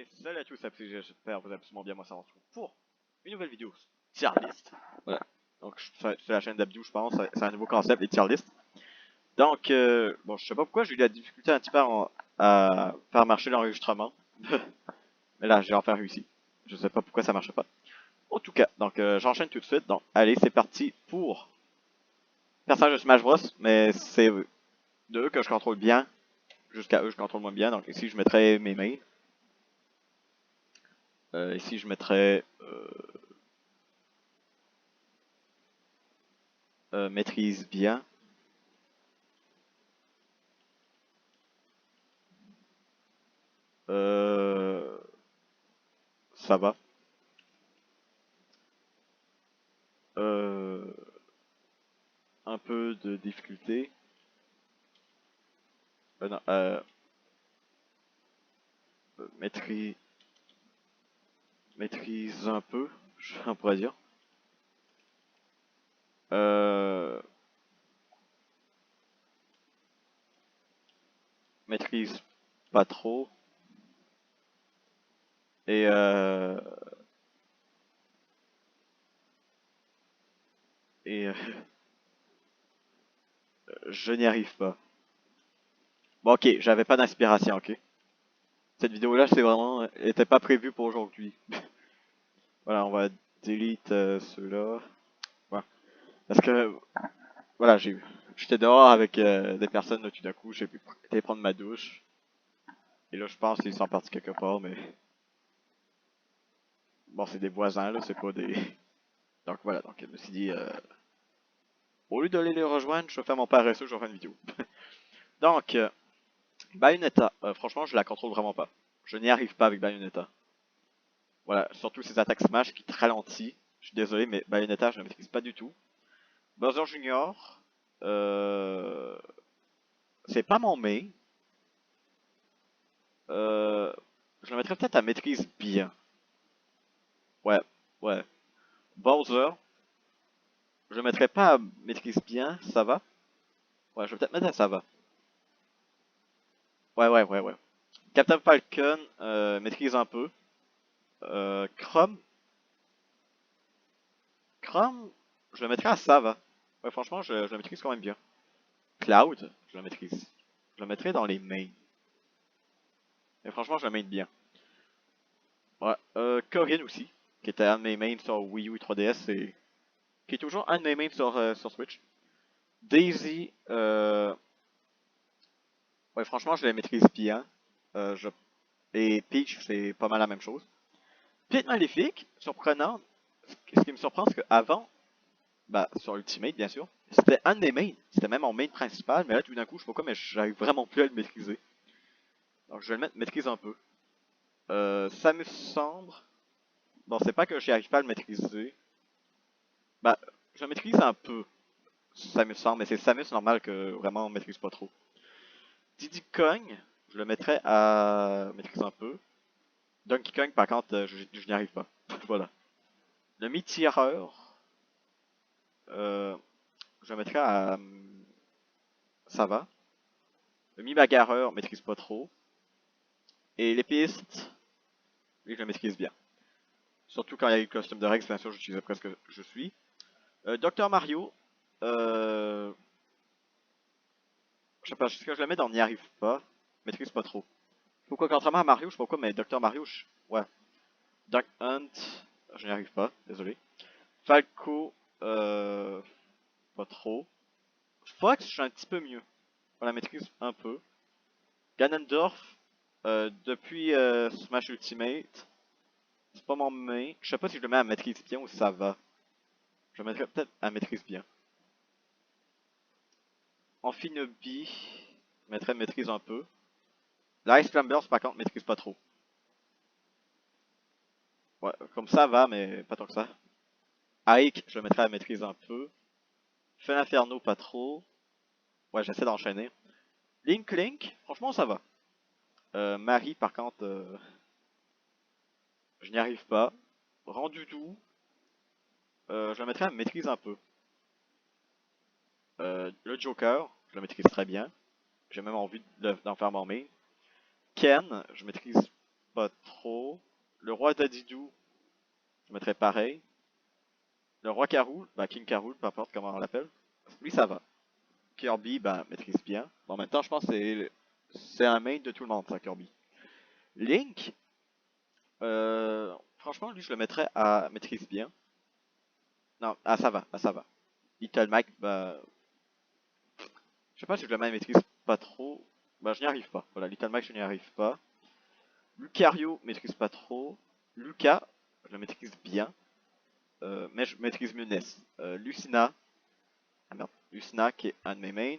Et salut à tous, j'espère que vous allez absolument bien, moi ça se retrouve pour une nouvelle vidéo tier list. Voilà. Donc c'est la chaîne d'Abdou je pense, c'est un nouveau concept, les tier list. Donc, bon je sais pas pourquoi j'ai eu la difficulté un petit peu à faire marcher l'enregistrement. Mais là j'ai enfin réussi. Je sais pas pourquoi ça marche pas. En tout cas, donc j'enchaîne tout de suite. Donc allez c'est parti pour personnage de Smash Bros. Mais c'est de eux que je contrôle bien. Jusqu'à eux je contrôle moins bien. Donc ici je mettrai mes mains. Ici je mettrai maîtrise bien. Ça va. Euh, un peu de difficulté. Non, maîtrise, maîtrise un peu, on pourrait dire. Euh, maîtrise pas trop. Et et je n'y arrive pas. Bon ok, j'avais pas d'inspiration, ok. Cette vidéo-là, c'est vraiment, était pas prévue pour aujourd'hui. Voilà, on va delete ceux-là. Voilà. Parce que, voilà, j'étais dehors avec des personnes, là, tout d'un coup, j'ai pu aller prendre ma douche. Et là, je pense qu'ils sont partis quelque part, mais bon, c'est des voisins, là, c'est pas des... Donc voilà, donc je me suis dit, au lieu d'aller les rejoindre, je vais faire mon paresseux, je vais faire une vidéo. Donc, Bayonetta, franchement, je la contrôle vraiment pas. Je n'y arrive pas avec Bayonetta. Voilà, surtout ces attaques smash qui te ralentissent. Je suis désolé, mais Bayonetta, je ne maîtrise pas du tout. Bowser Jr., euh, c'est pas mon main. Euh, je le mettrais peut-être à maîtrise bien. Ouais, ouais. Bowser, je le mettrais pas à maîtrise bien, ça va. Ouais, je vais peut-être mettre à ça va. Ouais. Captain Falcon, maîtrise un peu. Chrome, Chrome, je le mettrais à ça va. Ouais, franchement, je le maîtrise quand même bien. Cloud, je le maîtrise. Je le mettrais dans les mains. Et franchement, je le maîtrise bien. Ouais, Corrin aussi, qui était un de mes mains sur Wii U et 3DS, et qui est toujours un de mes mains sur Switch. Daisy, ouais, franchement, je le maîtrise bien. Je... Et Peach, c'est pas mal la même chose. Pit Maléfique, surprenant. Ce qui me surprend, c'est qu'avant, bah, sur Ultimate, bien sûr, c'était un de mes mains. C'était même mon main principal, mais là, tout d'un coup, je sais pas quoi, mais j'arrive vraiment plus à le maîtriser. Donc, je vais le mettre maîtrise un peu. Samus Cendre. Bon, c'est pas que j'y arrive pas à le maîtriser. Bah, je le maîtrise un peu, Samus Cendre, mais c'est Samus normal que vraiment on maîtrise pas trop. Diddy Kong, je le mettrais à maîtrise un peu. Donkey Kong, par contre, je n'y arrive pas. Voilà. Le mi-tireur, je le mettrais à... ça va. Le mi-bagarreur, maîtrise pas trop. Et l'épéiste, lui, je le maîtrise bien. Surtout quand il y a eu le costume de Rex, bien sûr, j'utilisais presque je suis. Dr Mario, je sais pas, est-ce que je le mets dans n'y arrive pas, maîtrise pas trop. Pourquoi, contrairement à Mario, je sais pas pourquoi, mais Dr Mario, ouais. Duck Hunt, je n'y arrive pas, désolé. Falco, pas trop. Fox, je suis un petit peu mieux. On la maîtrise un peu. Ganondorf, depuis Smash Ultimate, c'est pas mon main. Je sais pas si je le mets à maîtrise bien ou si ça va. Je le mettrais peut-être à maîtrise bien. Amphinobi, je mettrais maîtrise un peu. L'Ice Climbers, par contre, maîtrise pas trop. Ouais, comme ça va, mais pas tant que ça. Ike, je le mettrais à maîtrise un peu. Feu Inferno, pas trop. Ouais, j'essaie d'enchaîner. Link, franchement, ça va. Marie, par contre, je n'y arrive pas. Rendu doux, je le mettrais à maîtrise un peu. Le Joker, je le maîtrise très bien. J'ai même envie d'en faire mon main. Ken, je maîtrise pas trop. Le roi Dadidou, je mettrais pareil. Le roi Carol, bah King Carol, peu importe comment on l'appelle. Lui, ça va. Kirby, bah, maîtrise bien. Bon, en même temps, je pense que c'est un main de tout le monde, ça, Kirby. Link, franchement, lui, je le mettrais à maîtrise bien. Non, ça va, ça va. Little Mike, bah, je sais pas si je le mets à maîtrise pas trop. Bah, je n'y arrive pas. Voilà, Little Mike, je n'y arrive pas. Lucario, maîtrise pas trop. Lucas, je le maîtrise bien. Mais je maîtrise mieux Ness. Lucina, ah merde, Lucina qui est un de mes mains.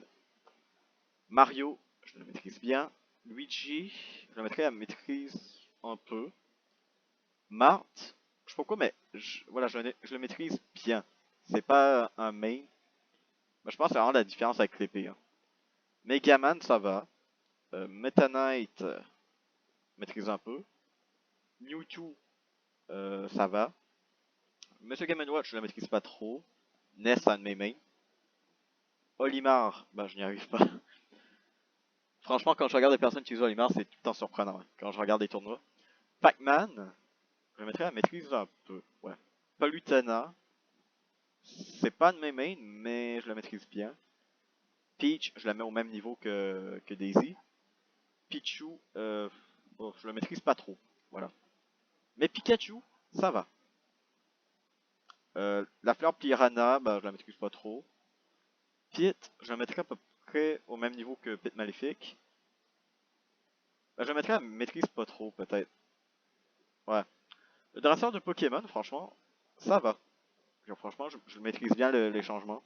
Mario, je le maîtrise bien. Luigi, je le mettrais à maîtrise un peu. Marth, je sais pas pourquoi, mais voilà, je le maîtrise bien. C'est pas un main. Mais je pense que c'est vraiment la différence avec l'épée. Hein. Megaman, ça va. Meta Knight, maîtrise un peu. Mewtwo, ça va. Monsieur Game Watch, je le maîtrise pas trop. Ness, un de mes mains. Olimar, bah je n'y arrive pas. Franchement, quand je regarde des personnes qui jouent Olimar, c'est tout le temps surprenant. Hein, quand je regarde des tournois. Pac-Man, je le mettrais à maîtrise un peu. Ouais. Palutena, c'est pas de mes mains, mais je le maîtrise bien. Peach, je la mets au même niveau que Daisy. Pichu, bon, je le maîtrise pas trop. Voilà. Mais Pikachu, ça va. La fleur Piranha, bah, je la maîtrise pas trop. Pit, je la mettrais à peu près au même niveau que Pit Maléfique. Bah, je la mettrais à maîtrise pas trop, peut-être. Ouais. Le dresseur de Pokémon, franchement, ça va. Genre, franchement, je maîtrise bien les changements.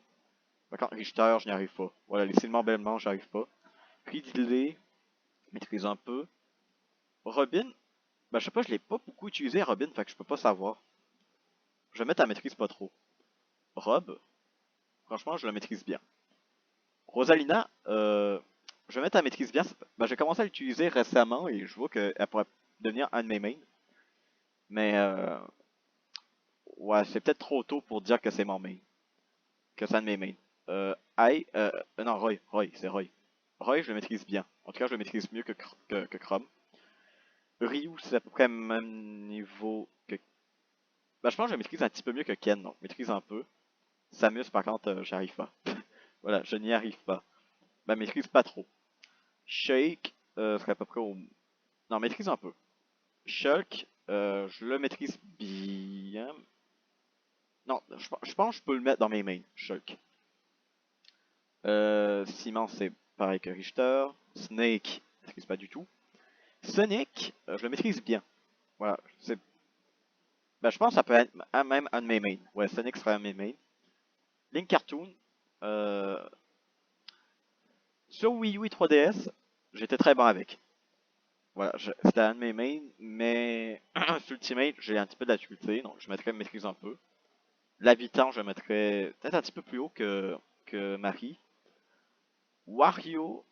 Par contre, Richter, je n'y arrive pas. Voilà, les Célements Bellemont, j'y arrive pas. Ridley, je maîtrise un peu. Robin, bah, je sais pas, je l'ai pas beaucoup utilisé, Robin, fait que je peux pas savoir. Je vais mettre à maîtrise pas trop. Rob, franchement, je la maîtrise bien. Rosalina, je vais mettre à maîtrise bien. Ben, j'ai commencé à l'utiliser récemment et je vois qu'elle pourrait devenir un de mes mains. Mais ouais, c'est peut-être trop tôt pour dire que c'est mon main. Que c'est un de mes mains. Non, Roy, c'est Roy. Roy, je le maîtrise bien. En tout cas, je le maîtrise mieux que Chrome. Ryu, c'est à peu près le même niveau que. Ben, je pense que je le maîtrise un petit peu mieux que Ken, donc je maîtrise un peu. Samus, par contre, j'y arrive pas. Voilà, je n'y arrive pas. Ben, maîtrise pas trop. Shake, serait à peu près au. Non, maîtrise un peu. Shulk, je le maîtrise bien. Non, je pense que je peux le mettre dans mes mains, Shulk. Simon, c'est pareil que Richter. Snake, je maîtrise pas du tout. Sonic, je le maîtrise bien. Voilà, ben, je pense que ça peut être même un de mes mains. Ouais, Sonic serait un de mes mains. Link Cartoon, euh, sur Wii U et 3DS, j'étais très bon avec. Voilà, c'était un de mes mains, mais sur Ultimate, j'ai un petit peu de la difficulté, donc je mettrais maîtrise un peu. L'habitant, je le mettrais peut-être un petit peu plus haut que Marie. Wario,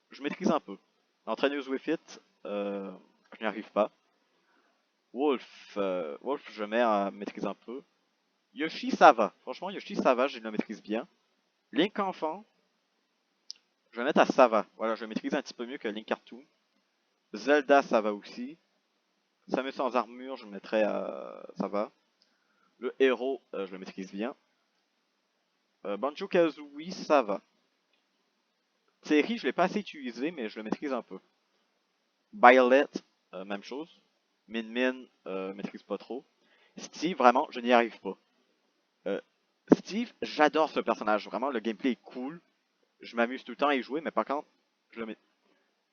je maîtrise un peu. Entraîneuse Wii Fit, je n'y arrive pas. Wolf, je mets à maîtrise un peu. Yoshi, ça va. Franchement, Yoshi, ça va, je le maîtrise bien. Link Enfant, je vais mettre à ça va. Voilà, je le maîtrise un petit peu mieux que Link Cartoon. Zelda, ça va aussi. Samus sans armure, je le mettrais à ça va. Le héros, je le maîtrise bien. Banjo-Kazooie, ça va. Terry, je l'ai pas assez utilisé, mais je le maîtrise un peu. Violet, même chose. Min Min, maîtrise pas trop. Steve, vraiment, je n'y arrive pas. Euh, Steve, j'adore ce personnage. Vraiment, le gameplay est cool. Je m'amuse tout le temps à y jouer, mais par contre, je le mets.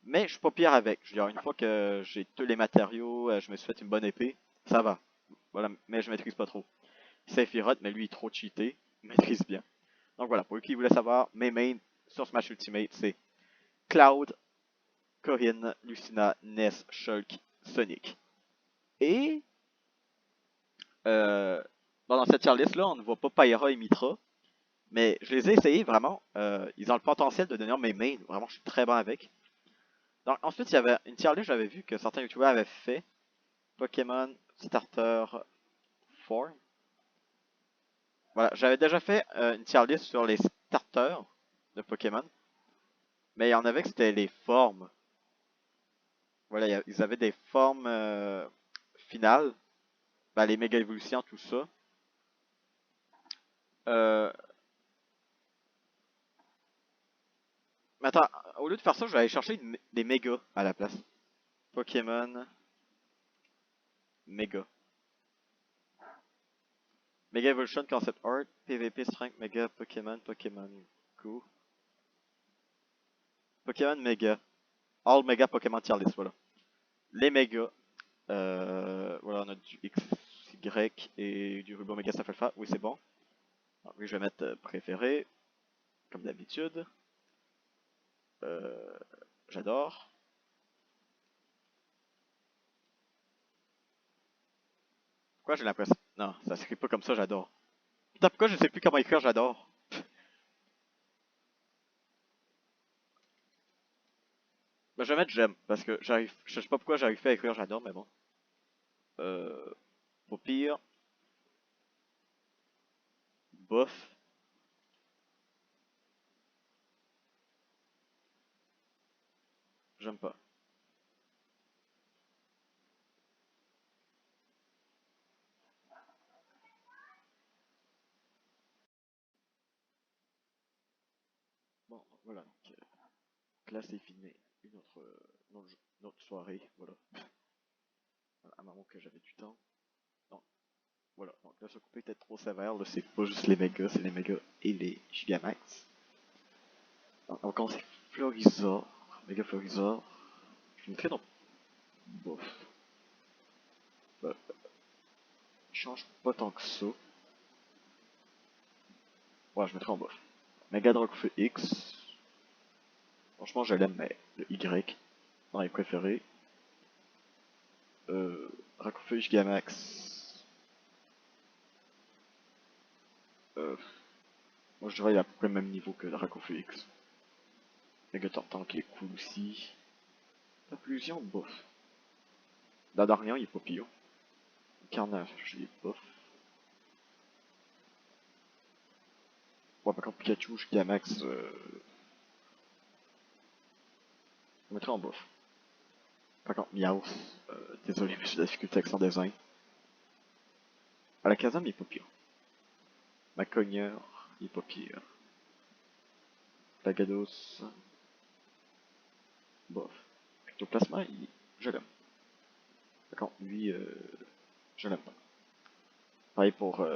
Mais je suis pas pire avec. Je veux dire, une fois que j'ai tous les matériaux, je me suis fait une bonne épée, ça va. Voilà, mais je maîtrise pas trop. Sephiroth, mais lui, il est trop cheaté. Il maîtrise bien. Donc voilà, pour ceux qui voulaient savoir, mes mains sur Smash Ultimate, c'est Cloud, Corinne, Lucina, Ness, Shulk, Sonic. Et euh, dans cette tier list là, on ne voit pas Pyra et Mitra, mais je les ai essayés vraiment. Ils ont le potentiel de devenir mes mains. Vraiment, je suis très bon avec. Donc ensuite, il y avait une tier list, j'avais vu que certains youtubeurs avaient fait Pokémon Starter 4. Voilà, j'avais déjà fait une tier list sur les starters de Pokémon, mais il y en avait que c'était les formes. Voilà, ils avaient des formes finales. Ben, les méga évolutions, tout ça. Euh, mais attends, au lieu de faire ça, je vais aller chercher des mégas à la place. Pokémon méga. Mega Evolution Concept Art, PVP Strength Mega Pokémon Go. Pokémon Mega. All Mega Pokémon Tier List, voilà. Les mégas. Voilà, on a du X, Y et du ruban Mega Alpha. Oui, c'est bon. Alors, oui, je vais mettre préféré, comme d'habitude. Euh, J'adore. Pourquoi j'ai l'impression... Non, ça s'écrit pas comme ça, j'adore. Putain, pourquoi je sais plus comment écrire j'adore? Ben, je vais mettre j'aime, parce que j'arrive... Je sais pas pourquoi j'arrive pas à écrire j'adore, mais bon. Euh... Au pire... Bof. J'aime pas. Bon, voilà, donc... là, c'est fini. Une autre soirée, voilà. À un moment que j'avais du temps. Donc, voilà. Donc là, ce coupé était trop sévère, là, c'est pas juste les mégas, c'est les mégas et les gigamax. Donc, on c'est Florizor, méga Florizor. Je mettrais dans bof. Bah, il change pas tant que ça. Ouais, je mettrais en bof. Mega Dragfeu X. Franchement, je l'aime, mais le Y, dans les préférés. Dragfeu Gigamax. Euh, Moi, je dirais il est à peu près le même niveau que Dragfeu X. Mega Tortank qui est cool aussi. Conclusion, bof. Dadarnian, il est pas pire. Carnage, il est bof. Ouais, par contre, Pikachu, Gigamax, je mettrais en bof. Par contre, Miaus, désolé, mais j'ai de la difficulté avec son design. Alakazam, il est pas pire. Macogneur, il est pas pire. Lagados, bof. Ectoplasma, je l'aime. Par contre, lui, je l'aime pas. Pareil pour...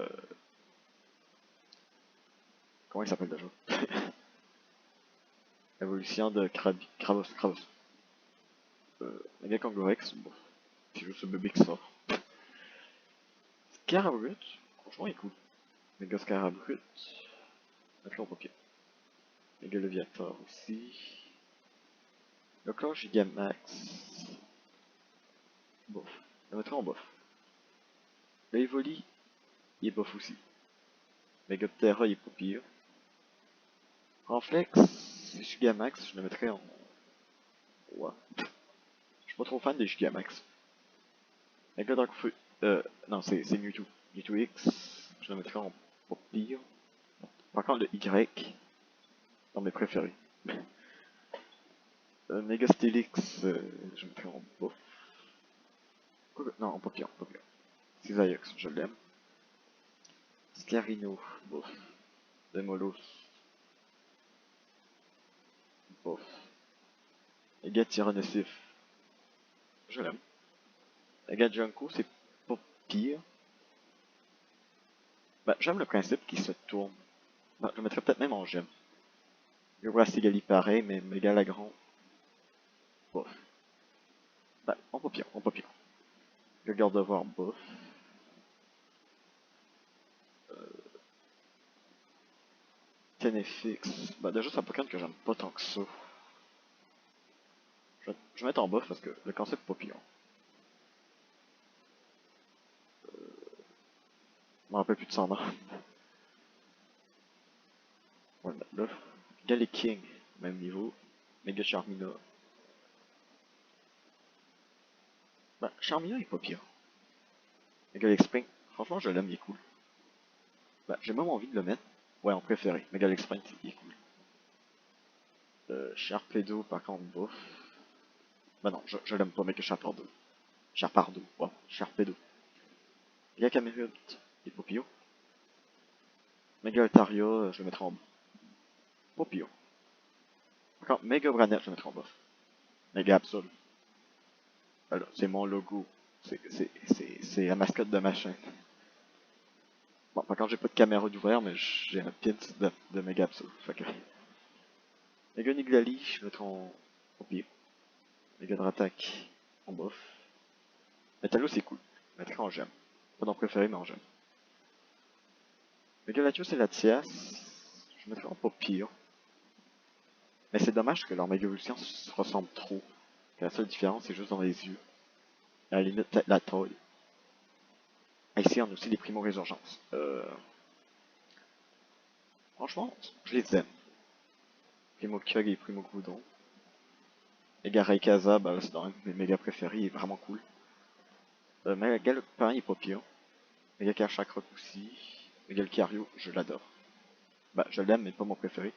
comment il s'appelle déjà? Évolution de Krabos. Mega Kangorex, bof. C'est juste ce bébé qui sort. Scarabrut, franchement, il est cool. Mega Scarabrut. Maintenant, on papier. Mega Leviator aussi. Donc là, Gigamax. Bof. Je le mettrai en bof. Le Evoli, il est bof aussi. Megaptera, il est pas pire. Renflex, Gigamax, je le mettrais en... Ouais. Je suis pas trop fan des Gigamax. Mega Darkfeu... non, c'est Mewtwo. Mewtwo X, je le mettrais en pas pire. Par contre, le Y, dans mes préférés. Mega Steelix, je le mettrais en bof. Non, en pas pire, pas pire. Cisaillux, je l'aime. Scarino, bof. Demolos, bof. Mega Tyrannosif, je l'aime. Mega Junko, c'est pas pire. Bah, j'aime le principe qu'il se tourne. Bah, je le mettrais peut-être même en gemme. Le roi Sigali pareil, mais Mega Lagron, bof. Bah, on pas pire, on pas pire. Le Gardevoir, bof. Tenefix, bah déjà c'est un Pokémon que j'aime pas tant que ça. Je vais mettre en bof parce que le concept est pas pire. Je me rappelle plus de son nom. Ouais, là, King, même niveau. Mega Charmina. Bah, Charmina est pas pire. Mega Spring, franchement je l'aime, il est cool. Bah, j'ai même envie de le mettre. Ouais, en préféré. Mega Spring, il est cool. Sharpedo, par contre, bof. Bah non, je l'aime pas, mais que Charpardo. Charpardo, wow, Charpedo. Mega Camerut et Popio. Mega Altaria, je le mettrai en Popio. Encore, Mega Branet, je le mettrai en bas. Mega Absol. Alors, c'est mon logo. C'est la mascotte de ma chaîne. Bon, par contre, j'ai pas de caméra d'ouvert, mais j'ai un pin de Mega Absol. Fait que... Mega Niglali, je le mettrai en pire. Mega Dratak, en bof. Metalo, c'est cool. Je le mettrai en gemme. Pas dans préféré, mais en gemme. Mega Latios et Latias, je le mettrai en pas pire. Mais c'est dommage que leur Mega Evolution se ressemble trop. Que la seule différence, c'est juste dans les yeux. À la limite, peut-être la taille. Ah, ici, on a aussi les Primo Résurgences. Franchement, je les aime. Primo Kug et Primo Groudon. Mega Rayquaza, bah c'est dans un de mes méga préférés, il est vraiment cool. Mega Lupin, il est pas pire. Mega Karchakroc aussi. Mega Lucario, je l'adore. Bah, je l'aime, mais pas mon préféré.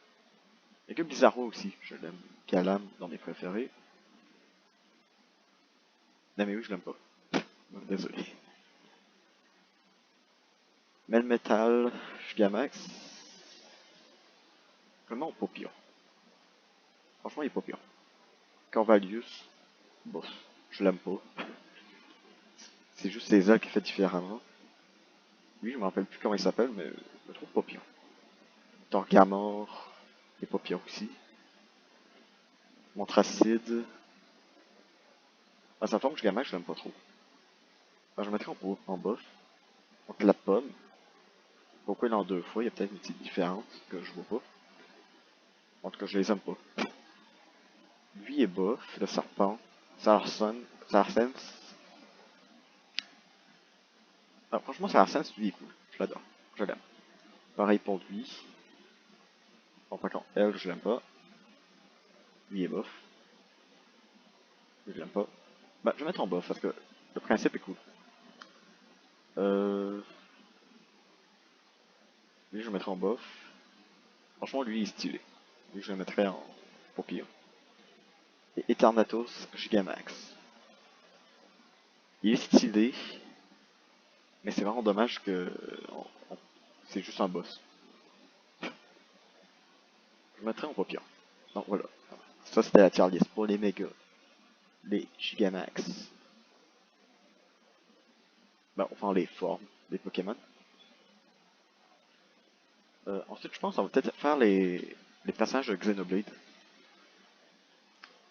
Mega Bizarro aussi, je l'aime. Galam, dans mes préférés. Non mais oui, je l'aime pas. Désolé. Melmetal, Gigamax. Vraiment pas pire. Franchement, il est pas pire. Corvalius, bof, je l'aime pas. C'est juste ses ailes qui fait différemment. Lui, je me rappelle plus comment il s'appelle, mais je le trouve pas pire. Torgamor, il est pas pire aussi. Montracide. Ah, sa forme Gigamax, je l'aime pas trop. Ah, je le mettrais en bof. Donc la pomme. Pourquoi il est en deux fois? Il y a peut-être une petite différence que je vois pas. En tout cas, je les aime pas. Lui est bof, le serpent. Sarsens. Ah, franchement, Sarsens, lui est cool. Je l'adore. Je l'aime. Pareil pour lui. Bon, par contre, elle, je l'aime pas. Lui est bof. Lui, je l'aime pas. Bah, je vais mettre en bof parce que le principe est cool. Euh... Lui, je le mettrai en bof. Franchement, lui, il est stylé. Lui, je le mettrai en pour pire. Et Eternatus Gigamax. Il est stylé, mais c'est vraiment dommage que c'est juste un boss. Je le mettrai en pas pire. Donc voilà. Ça, c'était la tier list pour les méga. Les Gigamax. Ben, enfin, les formes des Pokémon. Ensuite, je pense qu'on va peut-être faire les passages de Xenoblade.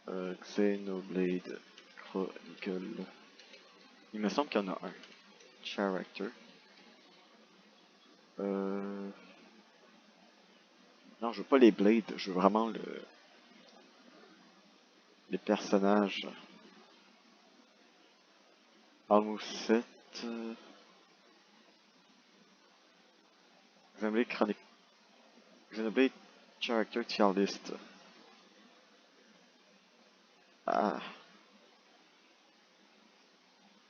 Xenoblade Chronicle. Il me semble qu'il y en a un. Character. Euh... Non, je veux pas les Blades, je veux vraiment les personnages. Almost 7. Xenoblade Chronicle. Xenoblade Character Tier List. Ah.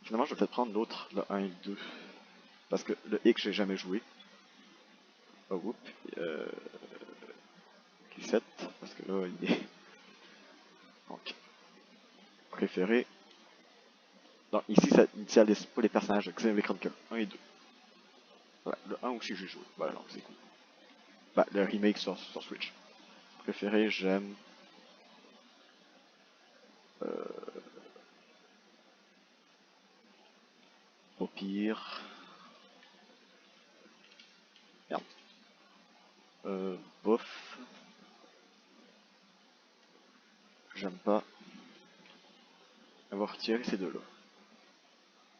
Finalement, je vais peut-être prendre l'autre, le 1 et le 2. Parce que le X, j'ai jamais joué. Oh, whoop. Euh, 7, parce que là, il est... Donc, préféré. Donc, ici, ça initialise pas les personnages Xenoblade Chronicle 1 et 2. Voilà, le 1 aussi, j'ai joué. Voilà, donc c'est cool. Bah, le remake sur Switch. Préféré, j'aime... Euh, au pire... Merde. Bof. J'aime pas. Avoir retiré ces deux-là.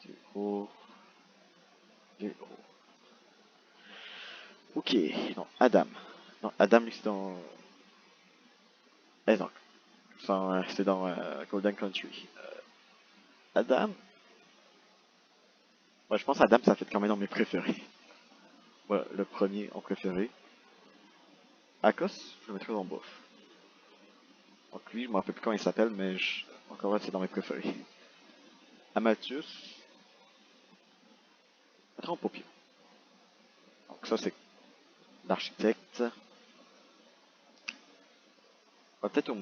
Zéro. Zéro. Ok, non, Adam. Non, Adam, lui, c'est dans... Eh non, c'est dans Golden Country. Adam... Ouais, je pense Adam, ça fait quand même dans mes préférés. Voilà, le premier en préféré. Akos, je le mettrais dans bof. Donc lui, je me rappelle plus comment il s'appelle, mais encore là, c'est dans mes préférés. Amatius, je mettrais en popio. Donc ça, c'est l'architecte. On va peut-être au...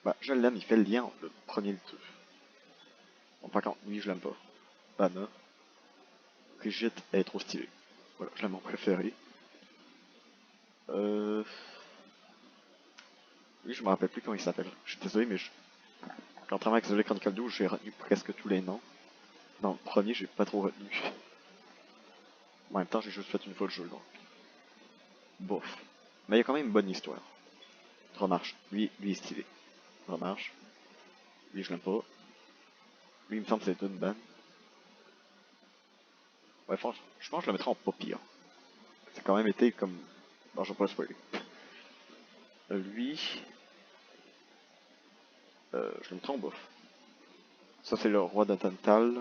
Bah, je l'aime, il fait le lien entre le premier et le deux. Bon, par contre, lui, je l'aime pas. Anna. Brigitte, elle est trop stylée. Voilà, je l'aime en préféré. Euh... Lui, je me rappelle plus comment il s'appelle. Je suis désolé, mais contrairement à Xenoblade Chronicle 12, j'ai retenu presque tous les noms. Dans le premier, j'ai pas trop retenu. En même temps, j'ai juste fait une fois le jeu, donc. Bof. Mais il y a quand même une bonne histoire. Remarche. Lui est stylé. Remarche. Lui, je l'aime pas. Lui, il me semble que c'est une bonne. Ouais, franchement, je pense que je le mettrais en pas pire. C'est quand même été comme... Bon, je vais pas le spoiler. Lui... je le mettrais en bof. Ça, c'est le roi d'Atantal.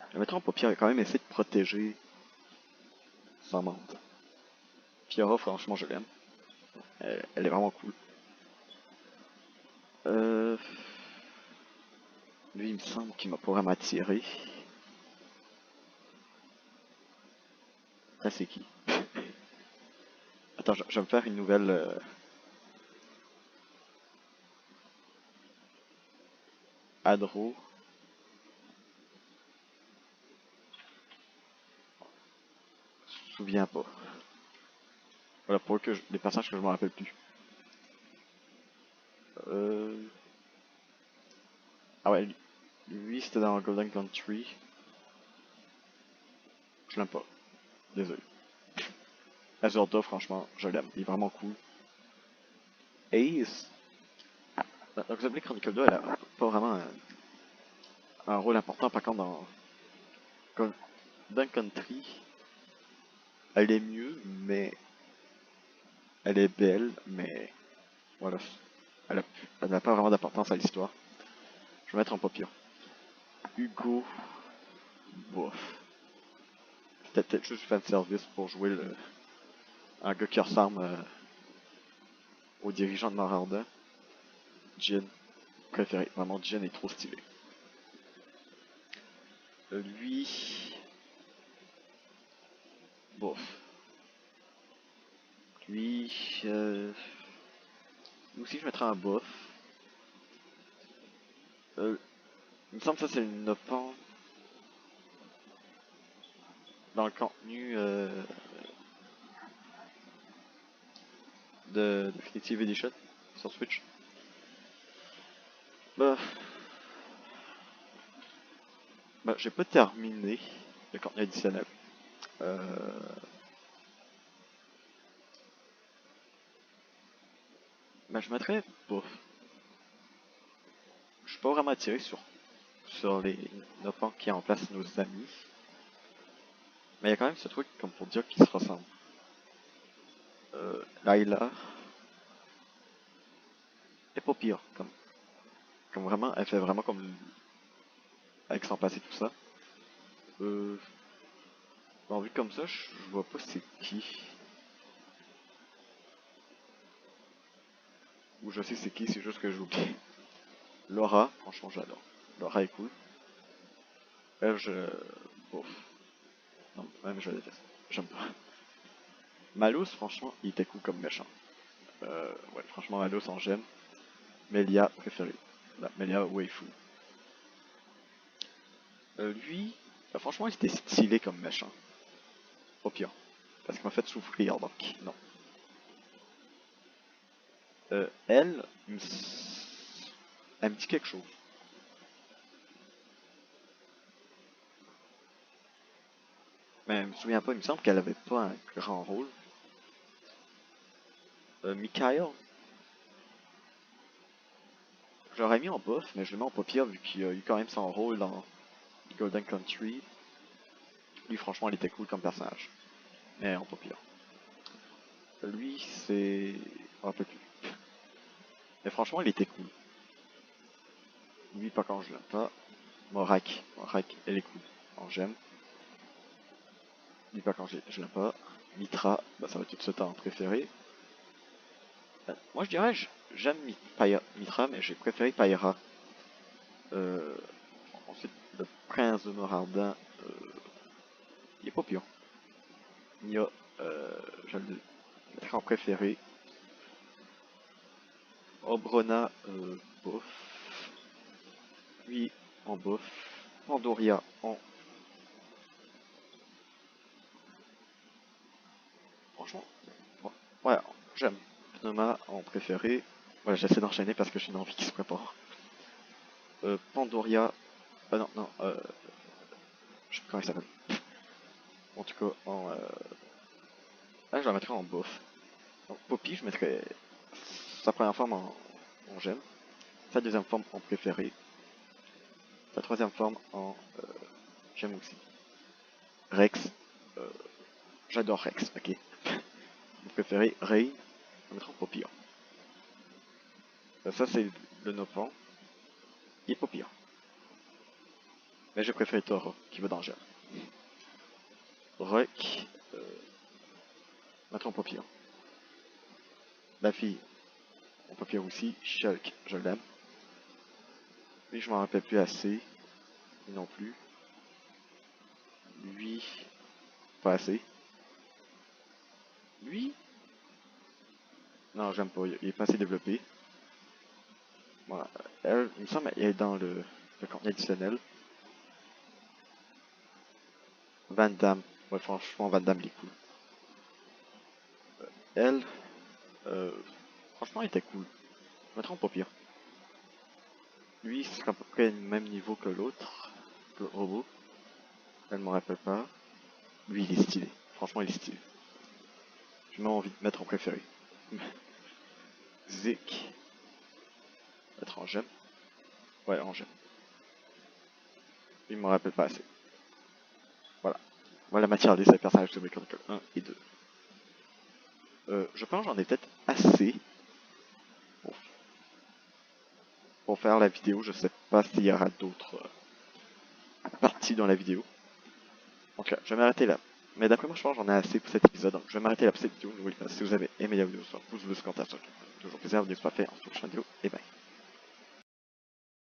Je le mettrais en pas pire. Il a quand même essayé de protéger sa menthe. Fiora, franchement, je l'aime. Elle est vraiment cool. Euh... Lui, il me semble qu'il m'a pas vraiment attiré. Là, c'est qui? Attends, je vais me faire une nouvelle... Adro. Je me souviens pas. Voilà, pour que les personnages que je me rappelle plus. Euh... Ah ouais, lui c'était dans Golden Country. Je l'aime pas. Désolé. Azurda, franchement, je l'aime. Il est vraiment cool. Ace. Dans Xenoblade Chronicle 2, elle a pas vraiment un rôle important. Par contre, dans Golden Country, elle est mieux, mais elle est belle, mais voilà. Elle n'a pas vraiment d'importance à l'histoire. Je vais mettre en papillon. Hugo. Bof. C'était peut-être juste fan service pour jouer un gars qui ressemble au dirigeant de Noranda. Jin. Préféré. Vraiment, Jin est trop stylé. Lui. Bof. Lui. Lui aussi, je mettrais un bof. Il me semble que ça, c'est une Nopan dans le contenu de Definitive Edition sur Switch. Bah, j'ai pas terminé le contenu additionnel. Euh, je mettrais bof. Je suis pas vraiment attiré sur les Nopans qui remplacent nos amis. Mais il y a quand même ce truc, comme pour dire, qui se ressemble. Layla est pas pire, comme vraiment, elle fait vraiment comme avec son passé tout ça. Euh, vu comme ça, je vois pas c'est qui. Ou je sais c'est qui, c'est juste que j'oublie. Laura, franchement j'adore. Laura est cool. Elle, Ouf. Non, même je la déteste. J'aime pas. Malus, franchement, il était cool comme méchant. Ouais, franchement, Malus en j'aime. Melia, préféré. Là, Melia, waifu. Lui, franchement, il était stylé comme méchant. Au pire. Parce qu'il m'a fait souffrir, donc non. Elle, elle me dit quelque chose. Mais je me souviens pas, il me semble qu'elle avait pas un grand rôle. Mikhail, j'aurais mis en boss, mais je le mets en paupière vu qu'il a eu quand même son rôle dans Golden Country. Lui, franchement, il était cool comme personnage. Mais en paupière. Lui, c'est... Je me rappelle plus. Mais franchement, il était cool. Lui, pas quand je l'aime pas. Morak. Morak, elle est cool. Alors, j'aime. Lui, pas quand je l'aime pas. Mitra, bah, ça va tout de suite en préféré. Moi, je dirais, j'aime Mitra, mais j'ai préféré Pyra. Euh, Ensuite, le prince de Norardan, il est pas pire. Nia, je le mettrai en préféré. Obrona, bof. Puis en bof. Pandoria en... Franchement, ouais, j'aime. Pneuma en préféré. Voilà, j'essaie d'enchaîner parce que j'ai une envie qui se prépare. Pandoria... Ah non, non, je sais plus comment il s'appelle. En tout cas, en... Là, je la mettrais en bof. Donc Poppy, je mettrais sa première forme en j'aime. Sa deuxième forme en préféré. Sa troisième forme en j'aime aussi. Rex. euh, J'adore Rex, ok. Mon préféré, Ray. Je vais mettre en Poppy. Ça, c'est le Nopan. Il est Poppy. Mais je préfère Toro, qui va dans le gel. Rock. Mettre en Poppy. La fille, en Poppy aussi. Shulk, je l'aime. Lui, je m'en rappelle plus assez. Lui non plus. Lui, pas assez. Lui, non, j'aime pas. Il est pas assez développé. Voilà. Elle, il me semble qu'elle est dans le contenu additionnel. Van Damme. Ouais, franchement, Van Damme, il est cool. Elle, euh, franchement, il était cool. Mettons pas pire. Lui, c'est à peu près le même niveau que l'autre. Que le robot. Elle ne me rappelle pas. Lui, il est stylé. Franchement, il est stylé. J'ai même envie de mettre en préféré. Zik. Mettre en gemme. Ouais, en gemme. Il me rappelle pas assez. Voilà. Voilà la matière des personnages de Mechanical 1 et 2. Je pense que j'en ai peut-être assez pour, pour faire la vidéo. Je sais pas s'il y aura d'autres parties dans la vidéo. En tout cas, je vais m'arrêter là. Mais d'après moi, je pense que j'en ai assez pour cet épisode. Donc, je vais m'arrêter là pour cette vidéo. N'oubliez pas, si vous avez aimé la vidéo, pouce bleu, commentaire, toujours plaisir. N'oubliez pas de faire en prochaine vidéo. Et bye.